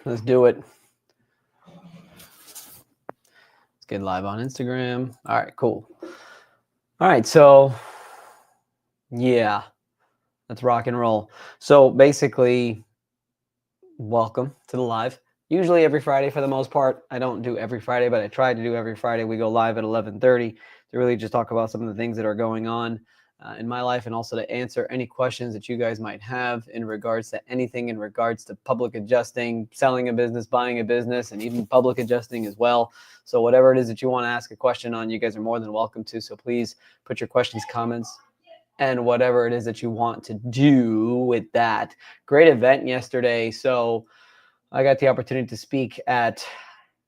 Let's do it. Let's get live on Instagram. All right, cool. All right, so yeah, let's rock and roll. So basically, welcome to the live. Usually every Friday for the most part. I don't do every Friday, but I try to do every Friday. We go live at 11:30 to really just talk about some of the things that are going on in my life, and also to answer any questions that you guys might have in regards to anything in regards to public adjusting, selling a business, buying a business, and even public adjusting as well. So whatever it is that you want to ask a question on, you guys are more than welcome to. So please put your questions, comments, and whatever it is that you want to do with that. Great event yesterday. So I got the opportunity to speak at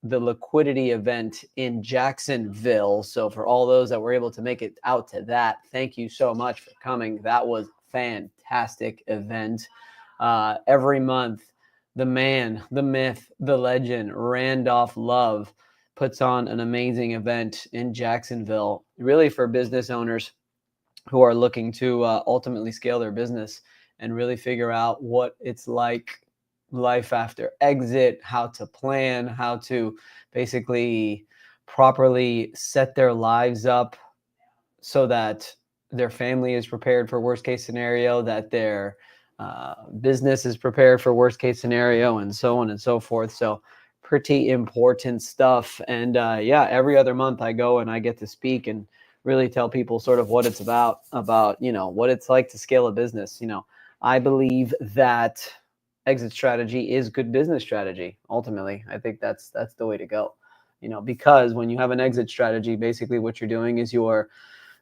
the liquidity event in Jacksonville. So for all those that were able to make it out to that, thank you so much for coming. That was a fantastic event. Every month, the man, the myth, the legend, Randolph Love puts on an amazing event in Jacksonville, really for business owners who are looking to ultimately scale their business and really figure out what it's like life after exit, how to plan, how to basically properly set their lives up so that their family is prepared for worst case scenario, that their business is prepared for worst case scenario, and so on and so forth. So pretty important stuff. And yeah, every other month I go and I get to speak and really tell people sort of what it's about, what it's like to scale a business. I believe that exit strategy is good business strategy. Ultimately, I think that's the way to go. Because when you have an exit strategy, basically what you're doing is you're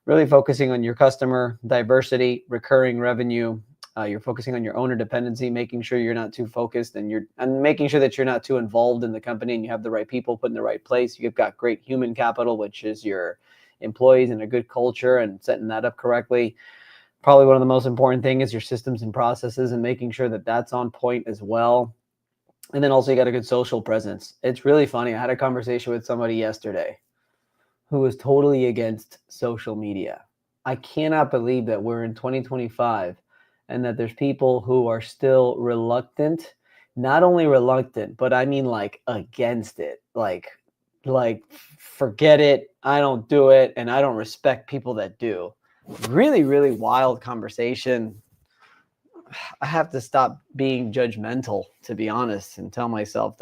really focusing on your customer diversity, recurring revenue. You're focusing on your owner dependency, making sure you're not too focused and making sure that you're not too involved in the company, and you have the right people put in the right place. You've got great human capital, which is your employees, and a good culture, and setting that up correctly. Probably one of the most important things is your systems and processes, and making sure that that's on point as well. And then also you got a good social presence. It's really funny. I had a conversation with somebody yesterday who was totally against social media. I cannot believe that we're in 2025 and that there's people who are still reluctant, not only reluctant, but I mean like against it. Like forget it, I don't do it, and I don't respect people that do. Really, really wild conversation. I have to stop being judgmental, to be honest, and tell myself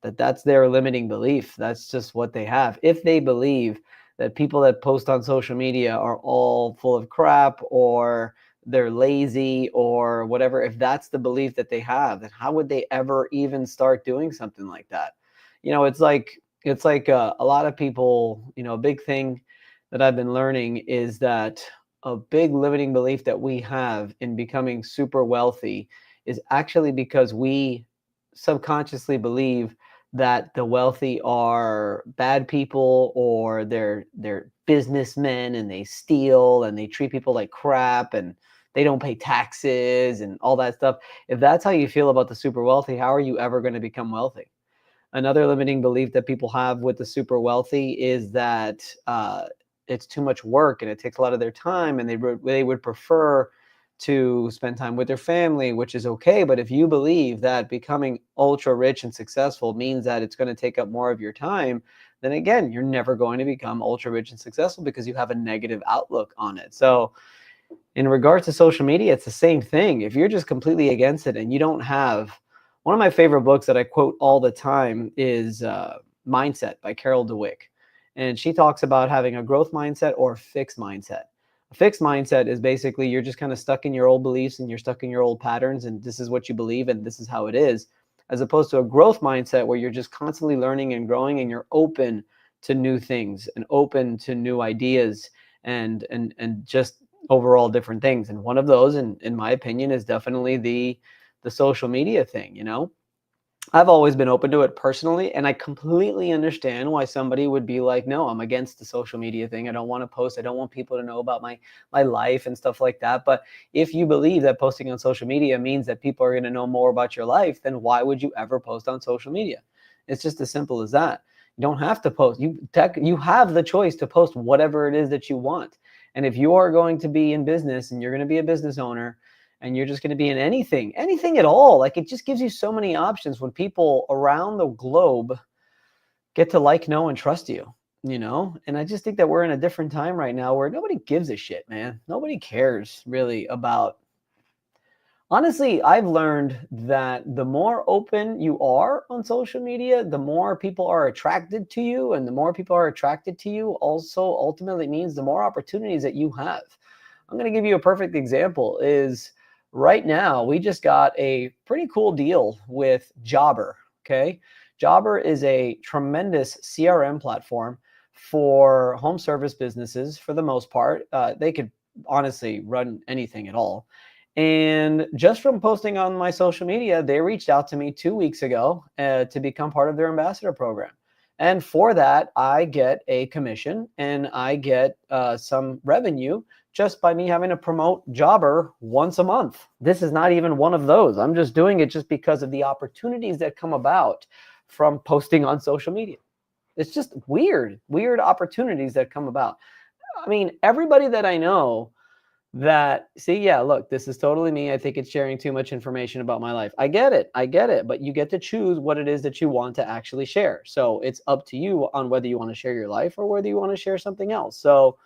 that's their limiting belief. That's just what they have. If they believe that people that post on social media are all full of crap, or they're lazy, or whatever, if that's the belief that they have, then how would they ever even start doing something like that? It's like a lot of people, a big thing that I've been learning is that a big limiting belief that we have in becoming super wealthy is actually because we subconsciously believe that the wealthy are bad people, or they're businessmen and they steal and they treat people like crap and they don't pay taxes and all that stuff. If that's how you feel about the super wealthy, how are you ever going to become wealthy? Another limiting belief that people have with the super wealthy is that it's too much work and it takes a lot of their time, and they would prefer to spend time with their family, which is okay. But if you believe that becoming ultra rich and successful means that it's going to take up more of your time, then again, you're never going to become ultra rich and successful because you have a negative outlook on it. So in regards to social media, it's the same thing. If you're just completely against it and you don't have, one of my favorite books that I quote all the time is Mindset by Carol Dweck. And she talks about having a growth mindset or a fixed mindset. A fixed mindset is basically you're just kind of stuck in your old beliefs and you're stuck in your old patterns, and this is what you believe and this is how it is, as opposed to a growth mindset where you're just constantly learning and growing, and you're open to new things and open to new ideas and just overall different things. And one of those, in my opinion, is definitely the social media thing. I've always been open to it personally, and I completely understand why somebody would be like, no, I'm against the social media thing. I don't want to post. I don't want people to know about my life and stuff like that. But if you believe that posting on social media means that people are going to know more about your life, then why would you ever post on social media? It's just as simple as that. You don't have to post. You have the choice to post whatever it is that you want. And if you are going to be in business and you're going to be a business owner, and you're just going to be in anything at all. Like, it just gives you so many options when people around the globe get to like, know, and trust you, you know? And I just think that we're in a different time right now where nobody gives a shit, man. Nobody cares really about. Honestly, I've learned that the more open you are on social media, the more people are attracted to you. And the more people are attracted to you also ultimately means the more opportunities that you have. I'm going to give you a perfect example is right now, we just got a pretty cool deal with Jobber, okay? Jobber is a tremendous CRM platform for home service businesses for the most part. They could honestly run anything at all. And just from posting on my social media, they reached out to me 2 weeks ago to become part of their ambassador program. And for that, I get a commission and I get some revenue just by me having to promote Jobber once a month. This is not even one of those. I'm just doing it just because of the opportunities that come about from posting on social media. It's just weird opportunities that come about. I mean, everybody that I know that, see, yeah, look, this is totally me. I think it's sharing too much information about my life. I get it. But you get to choose what it is that you want to actually share. So it's up to you on whether you want to share your life or whether you want to share something else. So,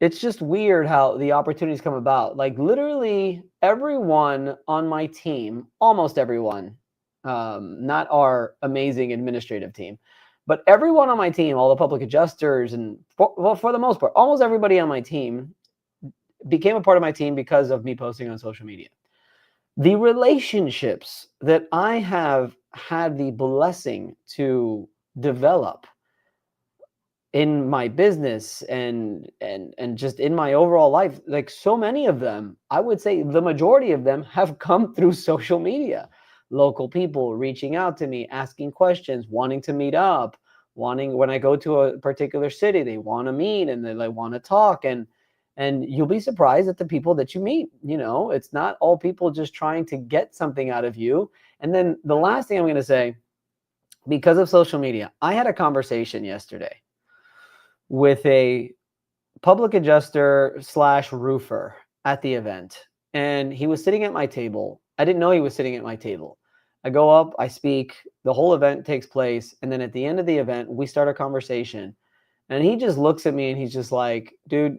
it's just weird how the opportunities come about. Like, literally everyone on my team, almost everyone, not our amazing administrative team, but everyone on my team, all the public adjusters, and for the most part, almost everybody on my team became a part of my team because of me posting on social media. The relationships that I have had the blessing to develop in my business and just in my overall life, like, so many of them, I would say the majority of them have come through social media. Local people reaching out to me, asking questions, wanting to meet up, wanting, when I go to a particular city, they want to meet and they like want to talk. And you'll be surprised at the people that you meet. You know, it's not all people just trying to get something out of you. And then the last thing I'm going to say, because of social media, I had a conversation yesterday with a public adjuster / roofer at the event. And he was sitting at my table. I didn't know he was sitting at my table. I go up, I speak, the whole event takes place. And then at the end of the event, we start a conversation. And he just looks at me and he's just like, dude,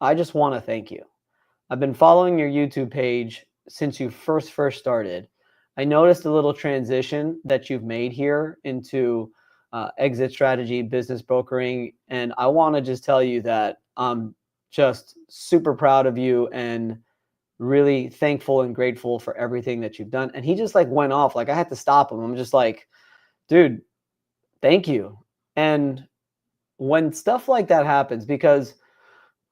I just want to thank you. I've been following your YouTube page since you first started. I noticed a little transition that you've made here into exit strategy, business brokering. And I want to just tell you that I'm just super proud of you and really thankful and grateful for everything that you've done. And he just like went off. Like, I had to stop him. I'm just like, dude, thank you. And when stuff like that happens, because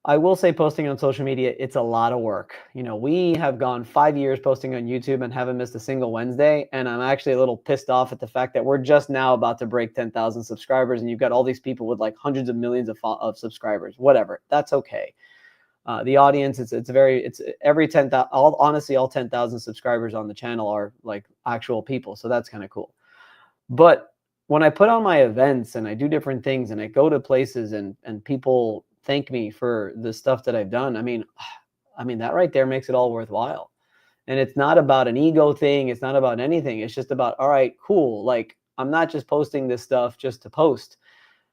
I will say posting on social media, it's a lot of work. You know, we have gone 5 years posting on YouTube and haven't missed a single Wednesday. And I'm actually a little pissed off at the fact that we're just now about to break 10,000 subscribers. And you've got all these people with like hundreds of millions of subscribers, whatever. That's okay. The audience, it's every 10,000, honestly, all 10,000 subscribers on the channel are like actual people. So that's kind of cool. But when I put on my events and I do different things and I go to places and people thank me for the stuff that I've done, I mean, that right there makes it all worthwhile. And it's not about an ego thing. It's not about anything. It's just about, all right, cool. Like, I'm not just posting this stuff just to post.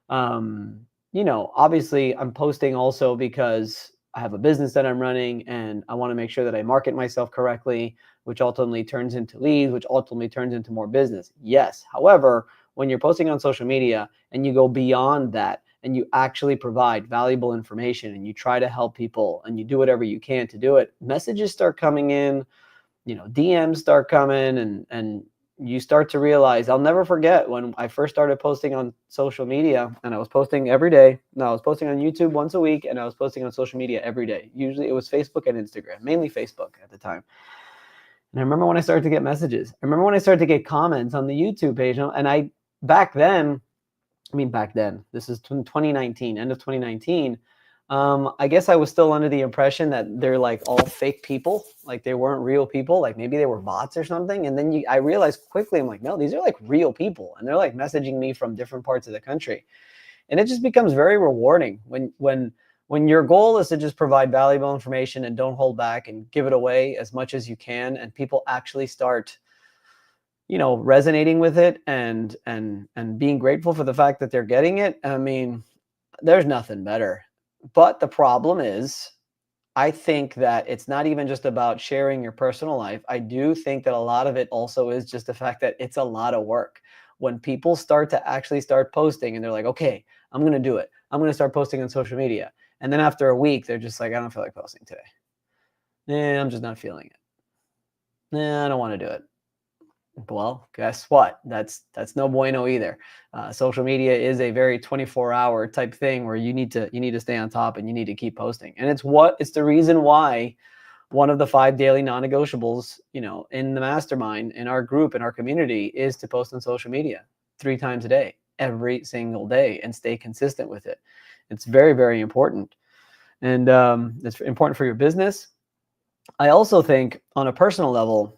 You know, obviously I'm posting also because I have a business that I'm running and I want to make sure that I market myself correctly, which ultimately turns into leads, which ultimately turns into more business. Yes. However, when you're posting on social media and you go beyond that and you actually provide valuable information and you try to help people and you do whatever you can to do it, messages start coming in, you know, DMs start coming, and you start to realize, I'll never forget when I first started posting on social media and I was posting every day. No, I was posting on YouTube once a week and I was posting on social media every day. Usually it was Facebook and Instagram, mainly Facebook at the time. And I remember when I started to get messages. I remember when I started to get comments on the YouTube page. And back then, this is 2019, end of 2019. I guess I was still under the impression that they're like all fake people, like they weren't real people, like maybe they were bots or something. And then I realized quickly, I'm like, no, these are like real people. And they're like messaging me from different parts of the country. And it just becomes very rewarding when When your goal is to just provide valuable information and don't hold back and give it away as much as you can, and people actually start, resonating with it and being grateful for the fact that they're getting it, I mean, there's nothing better. But the problem is, I think that it's not even just about sharing your personal life. I do think that a lot of it also is just the fact that it's a lot of work. When people start to actually start posting and they're like, okay, I'm going to do it. I'm going to start posting on social media. And then after a week, they're just like, I don't feel like posting today. I'm just not feeling it. I don't want to do it. Well, guess what? That's no bueno either. Social media is a very 24-hour type thing where you need to stay on top and you need to keep posting. And it's the reason why one of the 5 daily non-negotiables, in the mastermind, in our group, in our community, is to post on social media 3 times a day, every single day, and stay consistent with it. It's very, very important. And it's important for your business. I also think on a personal level,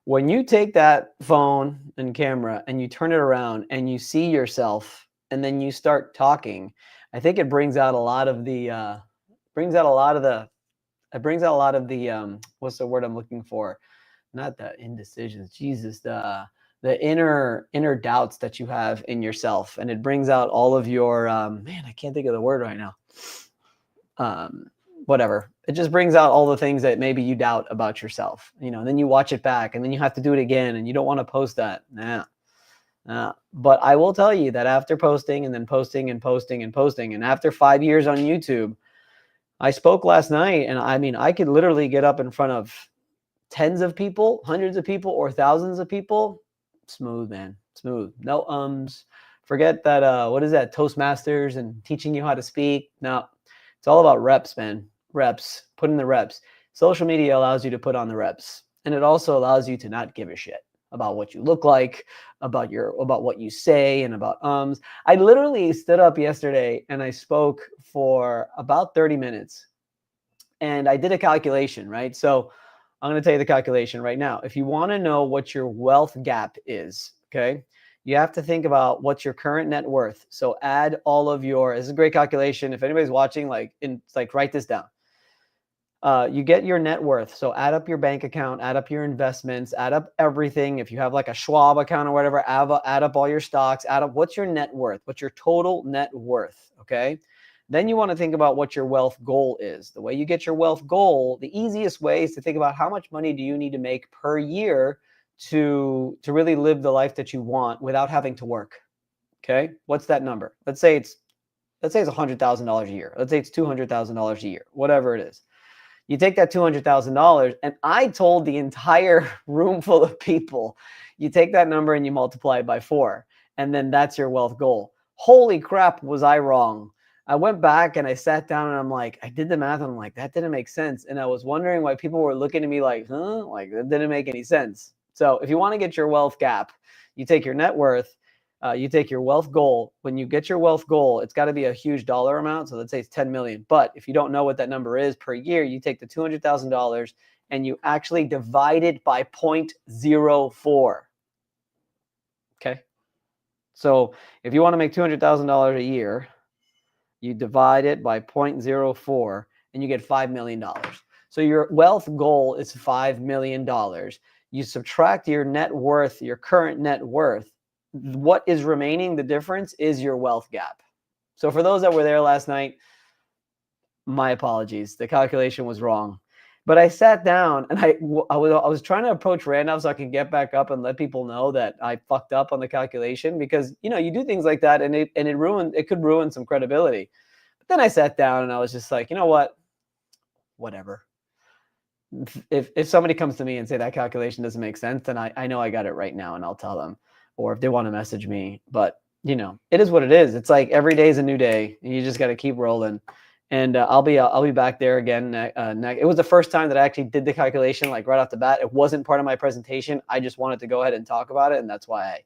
when you take that phone and camera and you turn it around and you see yourself and then you start talking, I think it brings out a lot of the what's the word I'm looking for? Not the indecisions, Jesus, the inner doubts that you have in yourself, and it brings out all of your I can't think of the word right now. Whatever. It just brings out all the things that maybe you doubt about yourself, and then you watch it back and then you have to do it again and you don't want to post that. But I will tell you that after posting and then posting and posting and posting, and after 5 years on YouTube, I spoke last night, and I mean, I could literally get up in front of tens of people, hundreds of people, or thousands of people. Smooth, man. Smooth. No forget that what is that, Toastmasters and teaching you how to speak. No, it's all about reps, man. Reps. Put in the reps. Social media allows you to put on the reps, and it also allows you to not give a shit about what you look like, about what you say, and about I literally stood up yesterday and I spoke for about 30 minutes, and I did a calculation, right? So I'm going to tell you the calculation right now. If you want to know what your wealth gap is, okay, you have to think about what's your current net worth. So add all of this is a great calculation. If anybody's watching, write this down. You get your net worth. So add up your bank account, add up your investments, add up everything. If you have like a Schwab account or whatever, add up all your stocks, add up what's your net worth, what's your total net worth, okay? Then you want to think about what your wealth goal is. The way you get your wealth goal, the easiest way is to think about how much money do you need to make per year to really live the life that you want without having to work, okay? What's that number? Let's say it's $100,000 a year. Let's say it's $200,000 a year, whatever it is. You take that $200,000, and I told the entire room full of people, you take that number and you multiply it by 4, and then that's your wealth goal. Holy crap, was I wrong? I went back and I sat down and I'm like, I did the math and I'm like, that didn't make sense. And I was wondering why people were looking at me like, huh? Like, that didn't make any sense. So if you want to get your wealth gap, you take your net worth, you take your wealth goal. When you get your wealth goal, it's got to be a huge dollar amount. So let's say it's 10 million. But if you don't know what that number is per year, you take the $200,000 and you actually divide it by 0.04. Okay. So if you want to make $200,000 a year, you divide it by 0.04 and you get $5 million. So your wealth goal is $5 million. You subtract your net worth, your current net worth. What is remaining, the difference, is your wealth gap. So for those that were there last night, my apologies. The calculation was wrong. But I sat down and I was trying to approach Randolph so I can get back up and let people know that I fucked up on the calculation, because you do things like that and it could ruin some credibility. But then I sat down and I was just like, you know what? Whatever. If somebody comes to me and say that calculation doesn't make sense, then I know I got it right now and I'll tell them. Or if they want to message me. But it is what it is. It's like every day is a new day and you just got to keep rolling. And I'll be back there again. It was the first time that I actually did the calculation, like right off the bat. It wasn't part of my presentation. I just wanted to go ahead and talk about it, and that's why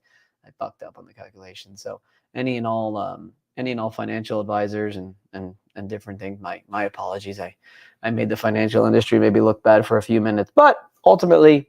I fucked up on the calculation. So any and all financial advisors and different things, my apologies. I made the financial industry maybe look bad for a few minutes, but ultimately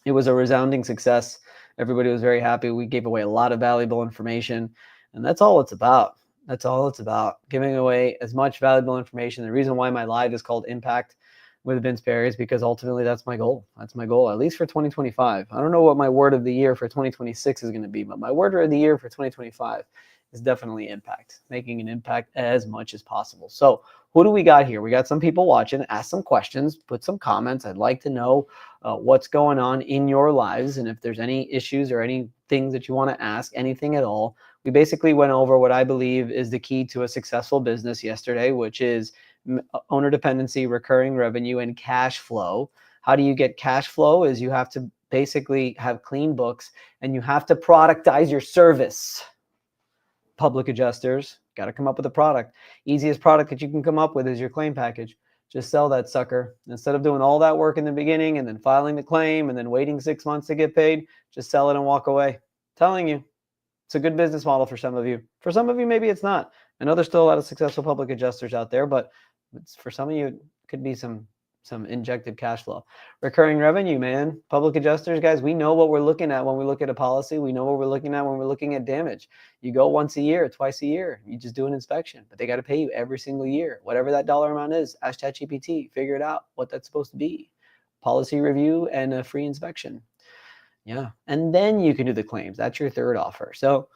it was a resounding success. Everybody was very happy. We gave away a lot of valuable information, and that's all it's about. That's all it's about. Giving away as much valuable information. The reason why my live is called Impact with Vince Perri is because ultimately that's my goal. That's my goal, at least for 2025. I don't know what my word of the year for 2026 is going to be, but my word of the year for 2025 is definitely impact, making an impact as much as possible. So who do we got here? We got some people watching. Ask some questions, put some comments. I'd like to know what's going on in your lives, and if there's any issues or any things that you want to ask, anything at all. We basically went over what I believe is the key to a successful business yesterday, which is owner dependency, recurring revenue, and cash flow. How do you get cash flow? Is you have to basically have clean books, and you have to productize your service. Public adjusters, got to come up with a product. Easiest product that you can come up with is your claim package. Just sell that sucker. Instead of doing all that work in the beginning and then filing the claim and then waiting 6 months to get paid, just sell it and walk away. Telling you, it's a good business model for some of you. For some of you, maybe it's not. I know there's still a lot of successful public adjusters out there, but for some of you, it could be some injected cash flow. Recurring revenue, man. Public adjusters, guys, we know what we're looking at when we look at a policy. We know what we're looking at when we're looking at damage. You go once a year, twice a year. You just do an inspection, but they got to pay you every single year. Whatever that dollar amount is, ask ChatGPT, figure it out, what that's supposed to be. Policy review and a free inspection. Yeah. And then you can do the claims. That's your third offer. So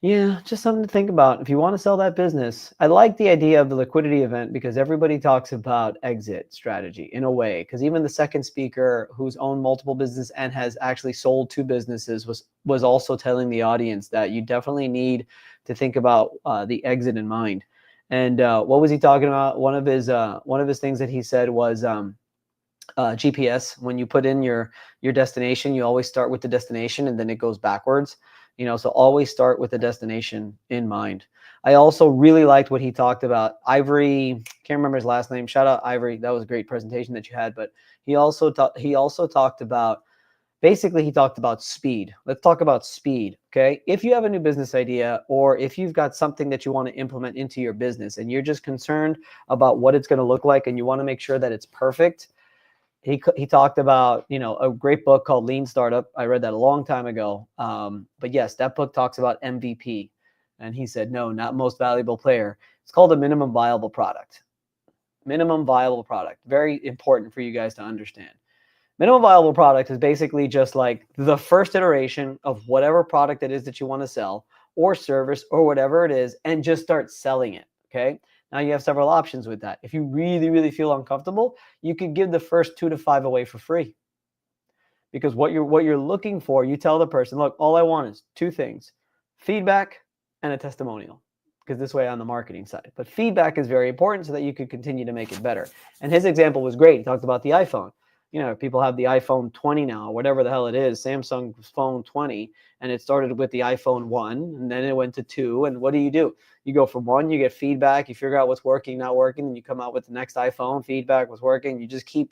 yeah, just something to think about. If you want to sell that business, I like the idea of the liquidity event because everybody talks about exit strategy in a way. Because even the second speaker, who's owned multiple businesses and has actually sold 2 businesses, was also telling the audience that you definitely need to think about the exit in mind. And what was he talking about? One of his things that he said was GPS. When you put in your destination, you always start with the destination and then it goes backwards. So always start with the destination in mind. I also really liked what he talked about. Ivory, can't remember his last name. Shout out Ivory. That was a great presentation that you had. But he also talked about, basically he talked about speed. Let's talk about speed. Okay. If you have a new business idea, or if you've got something that you want to implement into your business and you're just concerned about what it's going to look like and you want to make sure that it's perfect, he talked about, a great book called Lean Startup. I read that a long time ago. But yes, that book talks about MVP. And he said, no, not most valuable player. It's called a minimum viable product. Minimum viable product. Very important for you guys to understand. Minimum viable product is basically just like the first iteration of whatever product it is that you want to sell or service or whatever it is, and just start selling it. Okay. Now you have several options with that. If you really, really feel uncomfortable, you could give the first 2 to 5 away for free. Because what you're looking for, you tell the person, look, all I want is 2 things: feedback and a testimonial. Because this way on the marketing side. But feedback is very important so that you could continue to make it better. And his example was great. He talked about the iPhone. People have the iPhone 20 now, whatever the hell it is, Samsung's phone 20, and it started with the iPhone 1, and then it went to 2, and what do? You go from 1, you get feedback, you figure out what's working, not working, and you come out with the next iPhone, feedback was working, you just keep,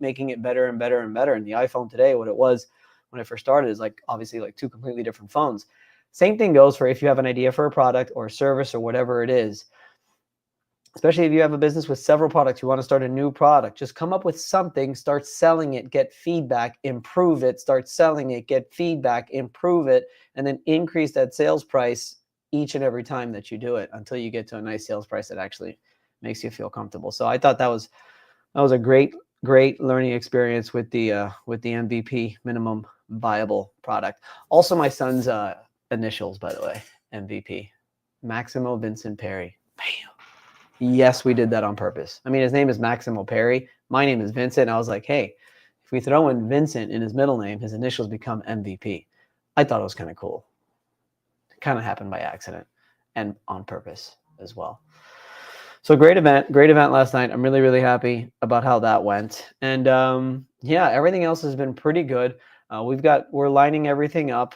making it better and better and better. And the iPhone today, what it was when it first started, is obviously 2 completely different phones. Same thing goes for if you have an idea for a product or a service or whatever it is. Especially if you have a business with several products, you want to start a new product, just come up with something, start selling it, get feedback, improve it, start selling it, get feedback, improve it, and then increase that sales price each and every time that you do it until you get to a nice sales price that actually makes you feel comfortable. So I thought that was a great learning experience with the MVP, minimum viable product. Also, my son's initials, by the way, MVP, Maximo Vincent Perri. Bam. Yes, we did that on purpose. I mean, his name is Maximo Perri. My name is Vincent. And I was like, hey, if we throw in Vincent in his middle name, his initials become MVP. I thought it was kind of cool. It kind of happened by accident and on purpose as well. So great event last night. I'm really, really happy about how that went. And yeah, everything else has been pretty good. We're lining everything up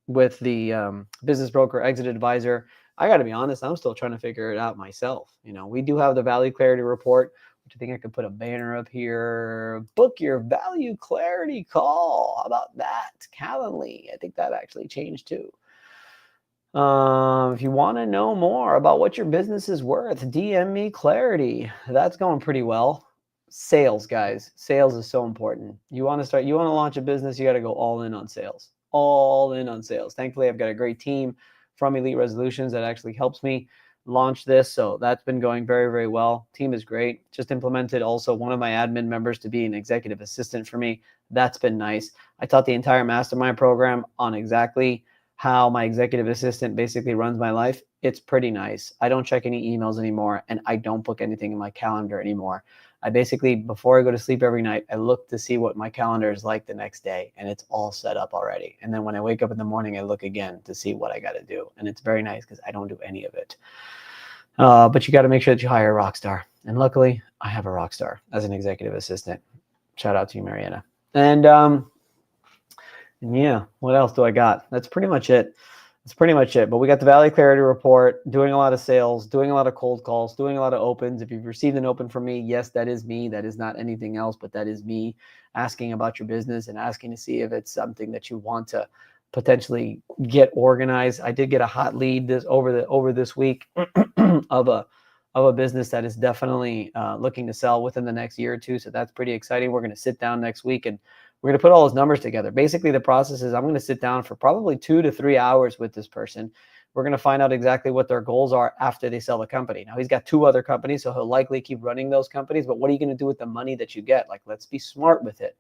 with the business broker exit advisor. I got to be honest, I'm still trying to figure it out myself. We do have the value clarity report, which I think I could put a banner up here. Book your value clarity call. How about that? Calendly. I think that actually changed too. If you want to know more about what your business is worth, DM me clarity. That's going pretty well. Sales, guys. Sales is so important. You want to launch a business, you got to go all in on sales. All in on sales. Thankfully, I've got a great team from Elite Resolutions that actually helps me launch this. So that's been going very, very well. Team is great. Just implemented also one of my admin members to be an executive assistant for me. That's been nice. I taught the entire mastermind program on exactly how my executive assistant basically runs my life. It's pretty nice. I don't check any emails anymore, and I don't book anything in my calendar anymore. I basically, before I go to sleep every night, I look to see what my calendar is like the next day, and it's all set up already. And then when I wake up in the morning, I look again to see what I got to do. And it's very nice because I don't do any of it. But you got to make sure that you hire a rock star. And luckily, I have a rock star as an executive assistant. Shout out to you, Mariana. And yeah, what else do I got? That's pretty much it. That's pretty much it. But we got the Valley Clarity Report, doing a lot of sales, doing a lot of cold calls, doing a lot of opens. If you've received an open from me, yes, that is me. That is not anything else, but that is me asking about your business and asking to see if it's something that you want to potentially get organized. I did get a hot lead over this week of a business that is definitely looking to sell within the next year or two. So that's pretty exciting. We're going to sit down next week and we're going to put all those numbers together. Basically, the process is I'm going to sit down for probably 2 to 3 hours with this person. We're going to find out exactly what their goals are after they sell the company. Now, he's got 2 other companies, so he'll likely keep running those companies. But what are you going to do with the money that you get? Like, let's be smart with it.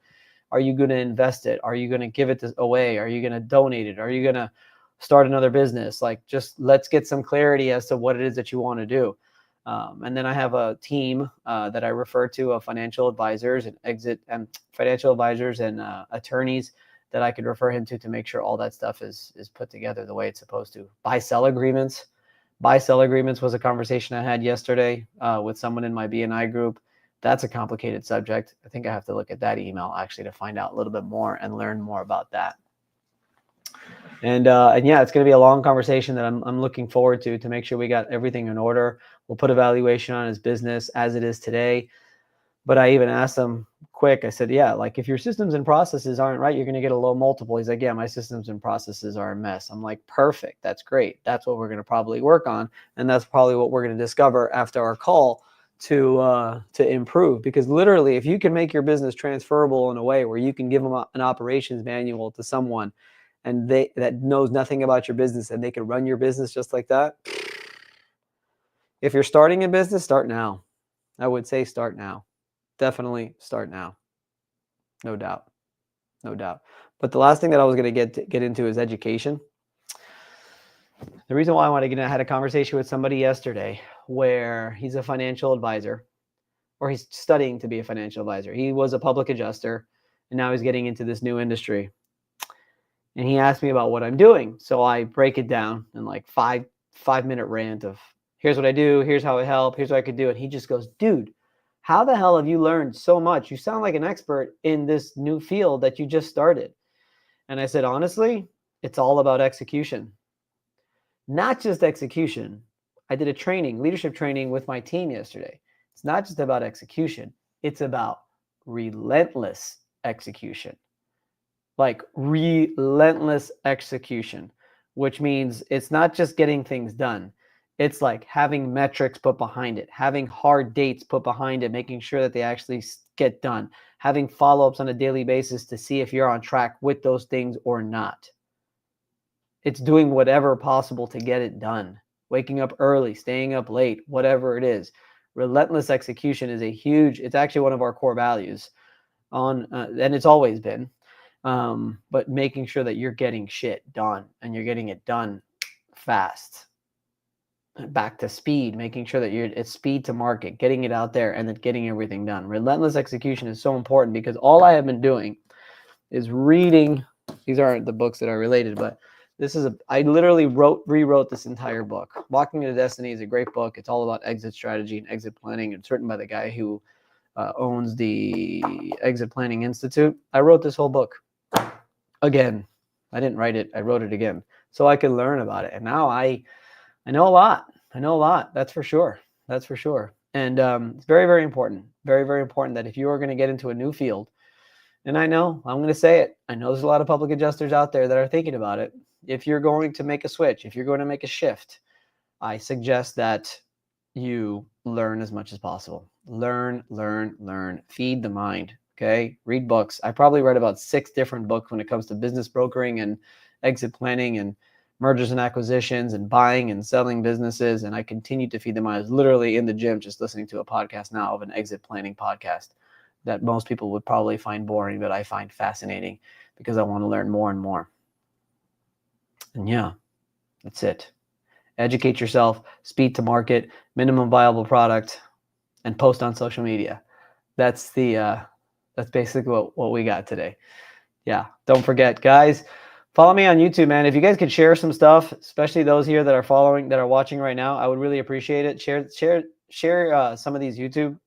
Are you going to invest it? Are you going to give it away? Are you going to donate it? Are you going to start another business? Like, just let's get some clarity as to what it is that you want to do. And then I have a team that I refer to of financial advisors and financial advisors and attorneys that I could refer him to make sure all that stuff is put together the way it's supposed to. Buy-sell agreements. Buy-sell agreements was a conversation I had yesterday with someone in my BNI group. That's a complicated subject. I think I have to look at that email actually to find out a little bit more and learn more about that. And yeah, it's going to be a long conversation that I'm looking forward to make sure we got everything in order. We'll put a valuation on his business as it is today. But I even asked him quick. I said, yeah, like if your systems and processes aren't right, you're going to get a low multiple. He's like, yeah, my systems and processes are a mess. I'm like, perfect. That's great. That's what we're going to probably work on. And that's probably what we're going to discover after our call to improve. Because literally, if you can make your business transferable in a way where you can give them an operations manual to someone and that knows nothing about your business and they can run your business just like that. If you're starting a business, start now. I would say start now. Definitely start now. No doubt. No doubt. But the last thing that I was going to get into is education. The reason why I want to get in, I had a conversation with somebody yesterday where he's a financial advisor, or he's studying to be a financial advisor. He was a public adjuster, and now he's getting into this new industry. And he asked me about what I'm doing. So I break it down in like five-minute rant of here's what I do, here's how I help, here's what I could do. And he just goes, dude, how the hell have you learned so much? You sound like an expert in this new field that you just started. And I said, honestly, it's all about execution. Not just execution. I did a leadership training with my team yesterday. It's not just about execution. It's about relentless execution. Like relentless execution, which means it's not just getting things done. It's like having metrics put behind it, having hard dates put behind it, making sure that they actually get done, having follow-ups on a daily basis to see if you're on track with those things or not. It's doing whatever possible to get it done, waking up early, staying up late, whatever it is. Relentless execution is it's actually one of our core values and it's always been. But making sure that you're getting shit done and you're getting it done fast. Back to speed, making sure that it's speed to market, getting it out there and then getting everything done. Relentless execution is so important because all I have been doing is reading. These aren't the books that are related, but I literally rewrote this entire book. Walking to Destiny is a great book. It's all about exit strategy and exit planning. It's written by the guy who owns the Exit Planning Institute. I wrote this whole book. Again, I didn't write it. I wrote it again so I could learn about it. And now I know a lot. I know a lot. That's for sure. That's for sure. And it's very, very important. Very, very important that if you are going to get into a new field, and I know, I'm going to say it. I know there's a lot of public adjusters out there that are thinking about it. If you're going to make a switch, if you're going to make a shift, I suggest that you learn as much as possible. Learn. Feed the mind. Okay, read books. I probably read about 6 different books when it comes to business brokering and exit planning and mergers and acquisitions and buying and selling businesses. And I continued to feed them. I was literally in the gym just listening to a podcast now of an exit planning podcast that most people would probably find boring, but I find fascinating because I want to learn more and more. And yeah, that's it. Educate yourself, speed to market, minimum viable product, and post on social media. That's basically what we got today. Yeah, don't forget, guys, follow me on YouTube, man. If you guys could share some stuff, especially those here that are watching right now, I would really appreciate it. Share some of these YouTube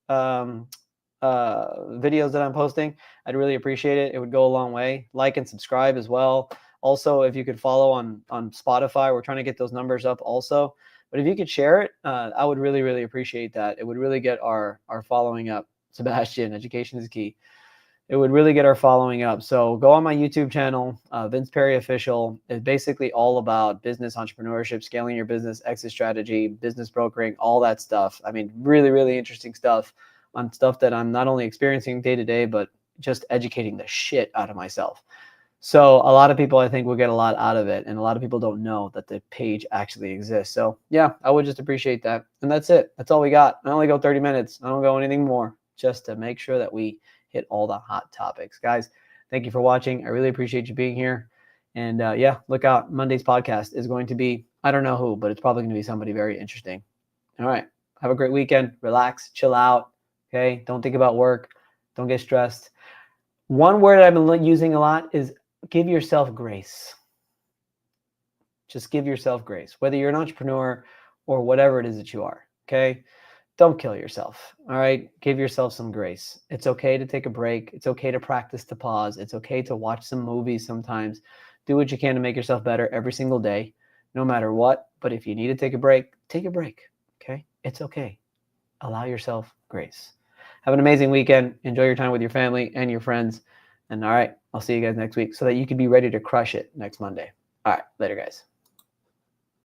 videos that I'm posting. I'd really appreciate it. It would go a long way. Like and subscribe as well. Also, if you could follow on Spotify, we're trying to get those numbers up also. But if you could share it, I would really, really appreciate that. It would really get our following up. Sebastian, education is key. It would really get our following up. So go on my YouTube channel, Vince Perri Official. It's basically all about business, entrepreneurship, scaling your business, exit strategy, business brokering, all that stuff. I mean, really, really interesting stuff on stuff that I'm not only experiencing day to day, but just educating the shit out of myself. So a lot of people, I think, will get a lot out of it. And a lot of people don't know that the page actually exists. So yeah, I would just appreciate that. And that's it. That's all we got. I only go 30 minutes. I don't go anything more, just to make sure that we hit all the hot topics. Guys, thank you for watching. I really appreciate you being here. And yeah, look out. Monday's podcast is going to be, I don't know who, but it's probably going to be somebody very interesting. All right. Have a great weekend. Relax, chill out. Okay. Don't think about work. Don't get stressed. One word I've been using a lot is give yourself grace. Just give yourself grace, whether you're an entrepreneur or whatever it is that you are. Okay. Don't kill yourself. All right. Give yourself some grace. It's okay to take a break. It's okay to practice to pause. It's okay to watch some movies sometimes. Do what you can to make yourself better every single day, no matter what. But if you need to take a break, take a break. Okay. It's okay. Allow yourself grace. Have an amazing weekend. Enjoy your time with your family and your friends. And all right, I'll see you guys next week so that you can be ready to crush it next Monday. All right. Later, guys.